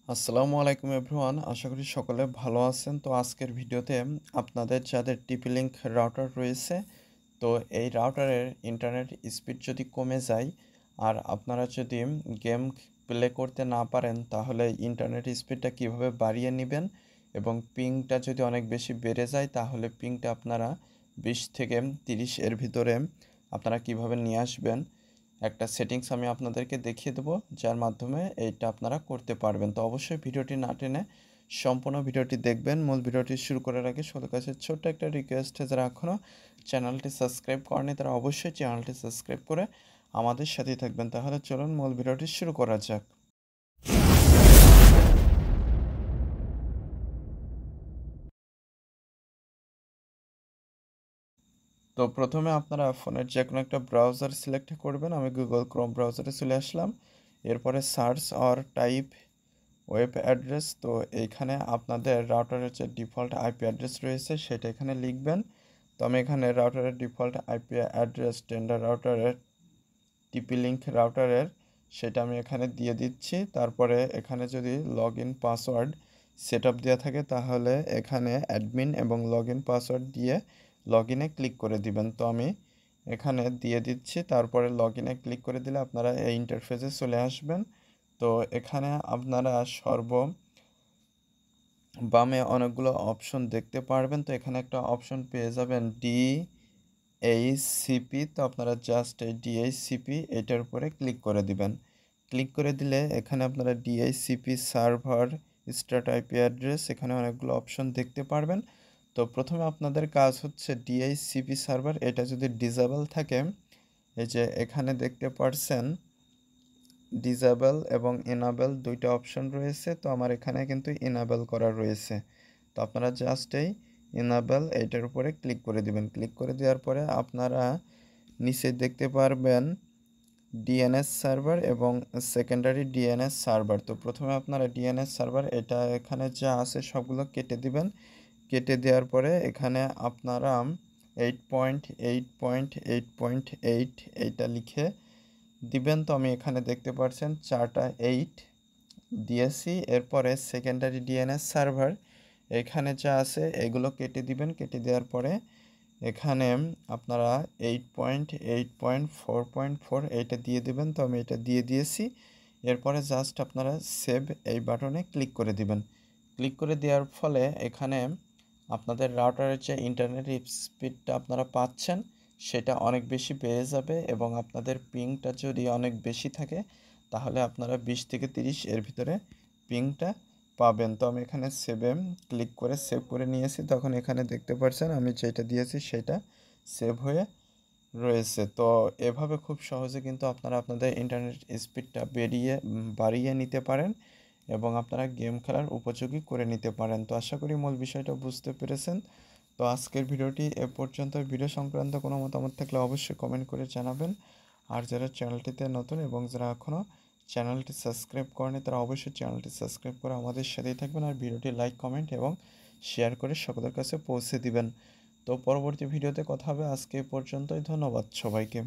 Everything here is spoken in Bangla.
আসসালামু আলাইকুম এভরিওয়ান, আশা করি সকলে ভালো আছেন। তো আজকের ভিডিওতে আপনাদের যাদের টিপি লিঙ্ক রাউটার রয়েছে, তো এই রাউটারের ইন্টারনেট স্পিড যদি কমে যায় আর আপনারা যদি গেম প্লে করতে না পারেন, তাহলে ইন্টারনেট স্পিডটা কিভাবে বাড়িয়ে নেবেন এবং পিংটা যদি অনেক বেশি বেড়ে যায় তাহলে পিংটা আপনারা 20 থেকে 30 এর ভিতরে আপনারা কিভাবে নিয়ে আসবেন, একটা সেটিংস আমি আপনাদেরকে দেখিয়ে দেবো, যার মাধ্যমে এইটা আপনারা করতে পারবেন। তো অবশ্যই ভিডিওটি না টেনে সম্পূর্ণ ভিডিওটি দেখবেন। মূল ভিডিওটি শুরু করার আগে সবার কাছে ছোট্ট একটা রিকোয়েস্ট, যারা এখনও চ্যানেলটি সাবস্ক্রাইব করেনি তারা অবশ্যই চ্যানেলটি সাবস্ক্রাইব করে আমাদের সাথেই থাকবেন। তাহলে চলুন মূল ভিডিওটি শুরু করা যাক। তো প্রথমে আপনারা ফোনের যে কোনো একটা ব্রাউজার সিলেক্ট করবেন। আমি গুগল ক্রোম ব্রাউজারে চলে আসলাম। এরপরে search or type web address. তো এইখানে আপনাদের রাউটারের যে ডিফল্ট আইপি অ্যাড্রেস রয়েছে সেটা এখানে লিখবেন। তো আমি এখানে রাউটারের ডিফল্ট আইপি অ্যাড্রেস টেন্ডার রাউটারের টিপি লিঙ্ক রাউটারের সেটা আমি এখানে দিয়ে দিচ্ছি। তারপরে এখানে যদি log in password set up দেওয়া থাকে তাহলে এখানে অ্যাডমিন এবং লগ ইন পাসওয়ার্ড দিয়ে লগ ইনে ক্লিক করে দিবেন। তো আমি এখানে দিয়ে দিচ্ছি। তারপরে লগ ইনে ক্লিক করে দিলে আপনারা এই ইন্টারফেসে চলে আসবেন। তো এখানে আপনারা বামে অনেকগুলো অপশন দেখতে পারবেন। তো এখানে একটা অপশন পেয়ে যাবেন ডিএইচসিপি। তো আপনারা জাস্ট এই ডিএইচসিপি এটার উপরে ক্লিক করে দিবেন। ক্লিক করে দিলে এখানে আপনারা DHCP server start IP address, এখানে অনেকগুলো অপশন দেখতে পারবেন। তো প্রথমে আপনাদের কাজ হচ্ছে ডিএইচসিপি সার্ভার এটা যদি ডিসেবল থাকে, এই যে এখানে দেখতে পারছেন ডিসেবল এবং এনাবেল দুইটা অপশন রয়েছে। তো আমার এখানে কিন্তু এনাবেল করা রয়েছে। তো আপনারা জাস্ট এই এনাবেল এইটার উপরে ক্লিক করে দিবেন। ক্লিক করে দেওয়ার পরে আপনারা নিচে দেখতে পারবেন ডিএনএস সার্ভার এবং সেকেন্ডারি ডিএনএস সার্ভার। তো প্রথমে আপনারা ডিএনএস সার্ভার এটা এখানে যা আছে সবগুলো কেটে দিবেন। কেটে দেওয়ার পরে এখানে আপনারা 8.8.8.8 এইটা লিখে দিবেন। তো আমি এখানে দেখতে পাচ্ছেন 4টা 8 দিয়েছি। এরপরে সেকেন্ডারি ডিএনএস সার্ভার এখানে যা আছে এগুলো কেটে দিবেন। কেটে দেওয়ার পরে এখানে আপনারা 8.8.4.4 এইটা দিয়ে দিবেন। তো আমি এটা দিয়ে দিয়েছি। এরপরে জাস্ট আপনারা সেভ এই বাটনে ক্লিক করে দিবেন। ক্লিক করে দেওয়ার ফলে এখানে আপনাদের রাউটারের যে ইন্টারনেট স্পিডটা আপনারা পাচ্ছেন সেটা অনেক বেশি বেড়ে যাবে এবং আপনাদের পিংটা যদি অনেক বেশি থাকে তাহলে আপনারা 20 থেকে 30 এর ভিতরে পিংটা পাবেন। তো আমি এখানে সেভে ক্লিক করে সেভ করে নিয়েছি। তখন এখানে দেখতে পাচ্ছেন আমি যেটা দিয়েছি সেটা সেভ হয়ে রয়েছে। তো এভাবে খুব সহজে কিন্তু আপনারা আপনাদের ইন্টারনেট স্পিডটা বাড়িয়ে নিতে পারেন এবং আপনারা গেম খেলার উপযোগী করে নিতে পারেন। তো আশা করি মূল বিষয়টা বুঝতে পেরেছেন। তো আজকের ভিডিওটি এ পর্যন্ত। ভিডিও সংক্রান্ত কোনো মতামত থাকলে অবশ্যই কমেন্ট করে জানাবেন। আর যারা চ্যানেলটিতে নতুন এবং যারা এখনও চ্যানেলটি সাবস্ক্রাইব করেনি তারা অবশ্যই চ্যানেলটি সাবস্ক্রাইব করে আমাদের সাথেই থাকবেন আর ভিডিওটি লাইক কমেন্ট এবং শেয়ার করে সকলের কাছে পৌঁছে দিবেন। তো পরবর্তী ভিডিওতে কথা হবে। আজকে এ পর্যন্তই। ধন্যবাদ সবাইকে।